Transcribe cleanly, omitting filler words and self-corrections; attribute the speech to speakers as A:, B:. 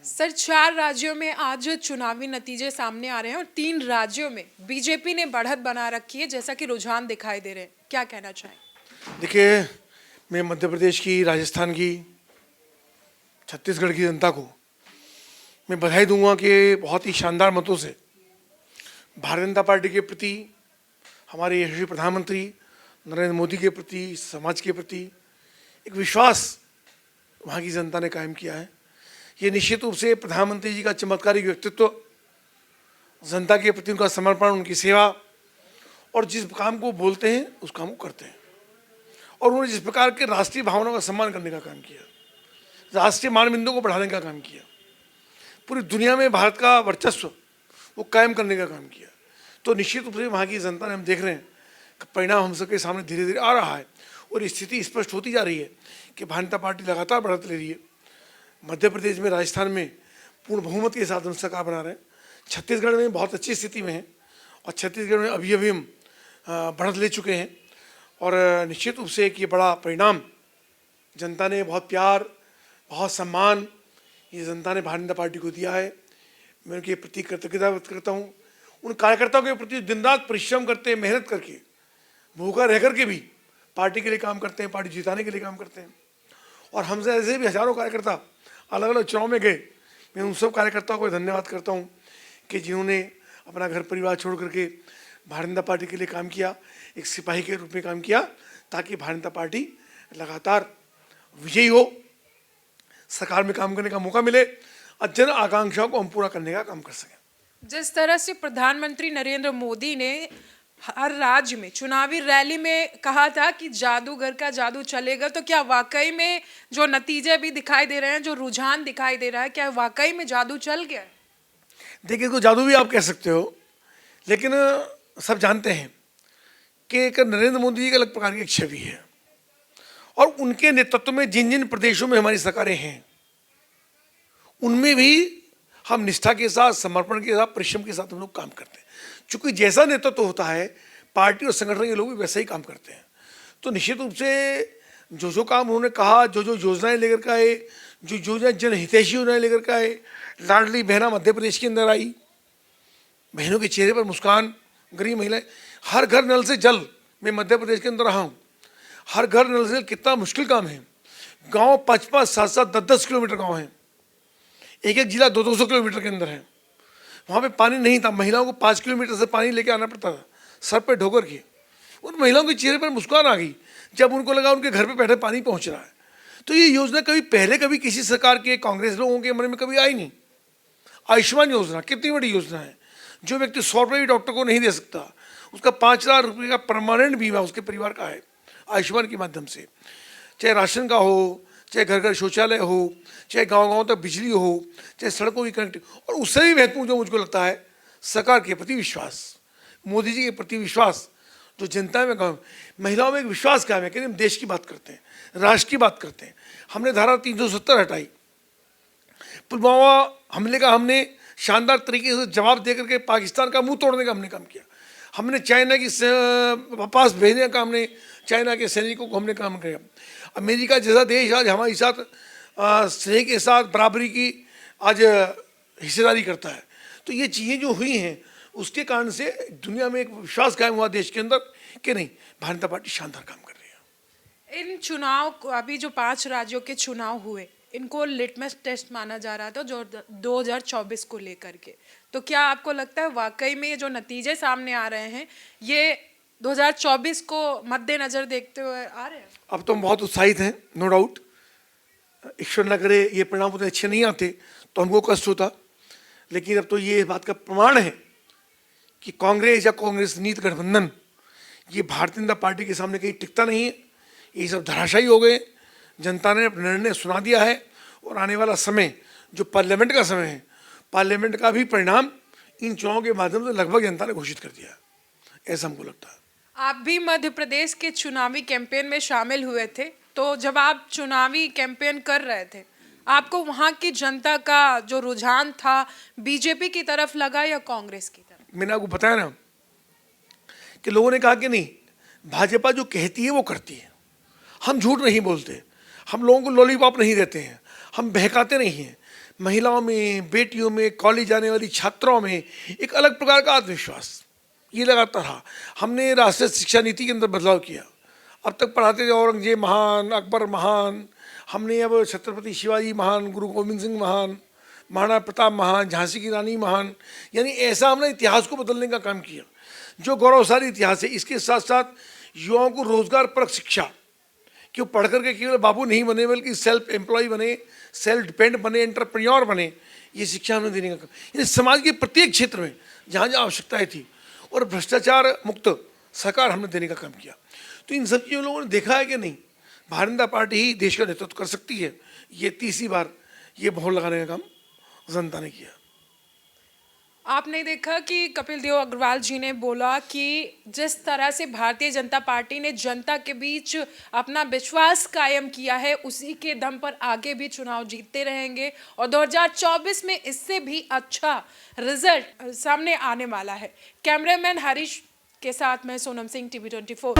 A: Sir, 4 राज्यों में आज चुनावी नतीजे सामने आ रहे हैं और 3 राज्यों में बीजेपी ने बढ़त बना रखी है, जैसा कि रुझान दिखाई दे रहे हैं। क्या कहना चाहें?
B: देखिए, मैं मध्य प्रदेश की, राजस्थान की, छत्तीसगढ़ की जनता को मैं बधाई दूंगा कि बहुत ही शानदार मतों से भारतीय जनता पार्टी के प्रति, हमारे यशस्वी प्रधानमंत्री नरेंद्र मोदी के प्रति, समाज के प्रति एक विश्वास वहाँ की जनता ने कायम किया है। ये निश्चित रूप से प्रधानमंत्री जी का चमत्कारिक व्यक्तित्व, जनता के प्रति उनका समर्पण, उनकी सेवा और जिस काम को बोलते हैं उस काम को करते हैं। और उन्होंने जिस प्रकार के राष्ट्रीय भावनाओं का सम्मान करने का काम किया, राष्ट्रीय मानबिंदु को बढ़ाने का काम किया, पूरी दुनिया में भारत का वर्चस्व वो कायम करने का काम किया, तो निश्चित रूप से वहाँ की जनता ने, हम देख रहे हैं कि परिणाम हम सबके सामने धीरे धीरे आ रहा है और स्थिति स्पष्ट होती जा रही है कि भारतीय जनता पार्टी लगातार बढ़त ले रही है। मध्य प्रदेश में, राजस्थान में पूर्ण बहुमत के साथ हम सरकार बना रहे हैं। छत्तीसगढ़ में बहुत अच्छी स्थिति में है और छत्तीसगढ़ में अभी अभी हम बढ़त ले चुके हैं और निश्चित रूप से एक ये बड़ा परिणाम, जनता ने बहुत प्यार, बहुत सम्मान ये जनता ने भारतीय जनता पार्टी को दिया है। मैं उनके प्रति कृतज्ञता व्यक्त करता हूँ। उन कार्यकर्ताओं के प्रति दिन रात परिश्रम करते हैं, मेहनत करके, भूखा रह करके भी पार्टी के लिए काम करते हैं, पार्टी जिताने के लिए काम करते हैं। और हमसे ऐसे भी हजारों कार्यकर्ता अलग अलग चुनाव में गए। मैं उन सब कार्यकर्ताओं को धन्यवाद करता हूँ कि जिन्होंने अपना घर परिवार छोड़ करके भारतीय जनता पार्टी के लिए काम किया, एक सिपाही के रूप में काम किया, ताकि भारतीय जनता पार्टी लगातार विजयी हो, सरकार में काम करने का मौका मिले और जन आकांक्षाओं को हम पूरा करने का काम कर सकें।
A: जिस तरह से प्रधानमंत्री नरेंद्र मोदी ने हर राज्य में चुनावी रैली में कहा था कि जादूगर का जादू चलेगा, तो क्या वाकई में जो नतीजे भी दिखाई दे रहे हैं, जो रुझान दिखाई दे रहा है, क्या वाकई में जादू चल गया है?
B: देखिए, इसको जादू भी आप कह सकते हो, लेकिन सब जानते हैं कि एक नरेंद्र मोदी जी की अलग प्रकार की एक छवि है और उनके नेतृत्व में जिन जिन प्रदेशों में हमारी सरकारें हैं उनमें भी हम निष्ठा के साथ, समर्पण के साथ, परिश्रम के साथ हम लोग काम करते हैं। चूंकि जैसा नेतृत्व होता है, पार्टी और संगठन के लोग भी वैसा ही काम करते हैं। तो निश्चित रूप से जो जो काम उन्होंने कहा, जो जो योजनाएं लेकर के आए, जो योजना जनहितैषी योजनाएं लेकर के आए, लाडली बहना मध्य प्रदेश के अंदर आई, बहनों के चेहरे पर मुस्कान, गरीब महिलाएं, हर घर नल से जल, मैं मध्य प्रदेश के अंदर रहा हूँ, हर घर नल से जल कितना मुश्किल काम है। गाँव 5-5, 7-7, 10-10 किलोमीटर गाँव है, एक एक जिला 200-200 किलोमीटर के अंदर है। वहाँ पे पानी नहीं था, महिलाओं को 5 किलोमीटर से पानी लेके आना पड़ता था सर पे ढोकर के। उन महिलाओं के चेहरे पर मुस्कान आ गई जब उनको लगा उनके घर पे बैठे पानी पहुँच रहा है। तो ये योजना कभी पहले कभी किसी सरकार के, कांग्रेस लोगों के मन में कभी आई नहीं। आयुष्मान योजना कितनी बड़ी योजना है। जो व्यक्ति 100 रुपये भी डॉक्टर को नहीं दे सकता, उसका 5 लाख रुपये का परमानेंट बीमा उसके परिवार का है आयुष्मान के माध्यम से। चाहे राशन का हो, चाहे घर घर शौचालय हो, चाहे गांव गांव तक बिजली हो, चाहे सड़कों की कनेक्टिविटी, और उससे भी महत्वपूर्ण जो मुझको लगता है, सरकार के प्रति विश्वास, मोदी जी के प्रति विश्वास, जो जनता में गाँव महिलाओं में एक विश्वास कायम है कि हम देश की बात करते हैं, राष्ट्र की बात करते हैं। हमने धारा 370 हटाई, पुलवामा हमले का हमने शानदार तरीके से जवाब दे करके पाकिस्तान का मुंह तोड़ने का हमने काम किया। हमने चाइना की वापस भेजने का, हमने चाइना के सैनिकों को हमने काम किया। अमेरिका जैसा देश आज हमारे साथ स्नेह के साथ बराबरी की आज हिस्सेदारी करता है। तो ये चीज़ें जो हुई हैं उसके कारण से दुनिया में एक विश्वास कायम हुआ देश के अंदर कि नहीं, भारतीय जनता पार्टी शानदार काम कर रही है।
A: इन चुनाव को, अभी जो 5 राज्यों के चुनाव हुए, इनको लिटमस टेस्ट माना जा रहा था जो 2024 को लेकर के, तो क्या आपको लगता है वाकई में ये जो नतीजे सामने आ रहे हैं ये 2024 को मद्देनजर देखते हुए आ रहे हैं?
B: अब तो हम बहुत उत्साहित हैं, नो डाउट। ईश्वर न करे ये परिणाम उतने अच्छे नहीं आते तो हमको कष्ट होता, लेकिन अब तो ये बात का प्रमाण है कि कांग्रेस या कांग्रेस नीति गठबंधन ये भारतीय जनता पार्टी के सामने कहीं टिकता नहीं है। ये सब धराशायी हो गए। जनता ने निर्णय सुना दिया है और आने वाला समय जो पार्लियामेंट का समय है, पार्लियामेंट का भी परिणाम इन चुनाव के माध्यम से लगभग जनता ने घोषित कर दिया, ऐसा हमको लगता है।
A: आप भी मध्य प्रदेश के चुनावी कैंपेन में शामिल हुए थे, तो जब आप चुनावी कैंपेन कर रहे थे, आपको वहाँ की जनता का जो रुझान था बीजेपी की तरफ लगा या कांग्रेस की तरफ?
B: मैंने आपको बताया ना कि लोगों ने कहा कि नहीं, भाजपा जो कहती है वो करती है, हम झूठ नहीं बोलते, हम लोगों को लॉलीपॉप नहीं देते हैं, हम बहकाते नहीं हैं। महिलाओं में, बेटियों में, कॉलेज जाने वाली छात्राओं में एक अलग प्रकार का आत्मविश्वास ये लगातार रहा। हमने राष्ट्रीय शिक्षा नीति के अंदर बदलाव किया। अब तक पढ़ाते थे औरंगजेब महान, अकबर महान, हमने अब छत्रपति शिवाजी महान, गुरु गोविंद सिंह महान, महाराणा प्रताप महान, झांसी की रानी महान, यानी ऐसा हमने इतिहास को बदलने का काम किया जो गौरवशाली इतिहास है। इसके साथ साथ युवाओं को रोजगार परक शिक्षा कि वो पढ़ करके केवल बाबू नहीं बने बल्कि सेल्फ एम्प्लॉय बने, सेल्फ डिपेंड बने, एंटरप्रेन्योर बने, ये शिक्षा हमने देने का काम। यानी समाज के प्रत्येक क्षेत्र में जहाँ जहाँ आवश्यकताएँ थी और भ्रष्टाचार मुक्त सरकार हमने देने का काम किया। तो इन सब चीज़ों लोगों ने देखा है कि नहीं, भारतीय जनता पार्टी ही देश का नेतृत्व कर सकती है। ये तीसरी बार ये मोहर लगाने का काम जनता ने किया।
A: आपने देखा कि कपिल देव अग्रवाल जी ने बोला कि जिस तरह से भारतीय जनता पार्टी ने जनता के बीच अपना विश्वास कायम किया है, उसी के दम पर आगे भी चुनाव जीतते रहेंगे और 2024 में इससे भी अच्छा रिजल्ट सामने आने वाला है। कैमरामैन हरीश के साथ मैं सोनम सिंह, TV 24।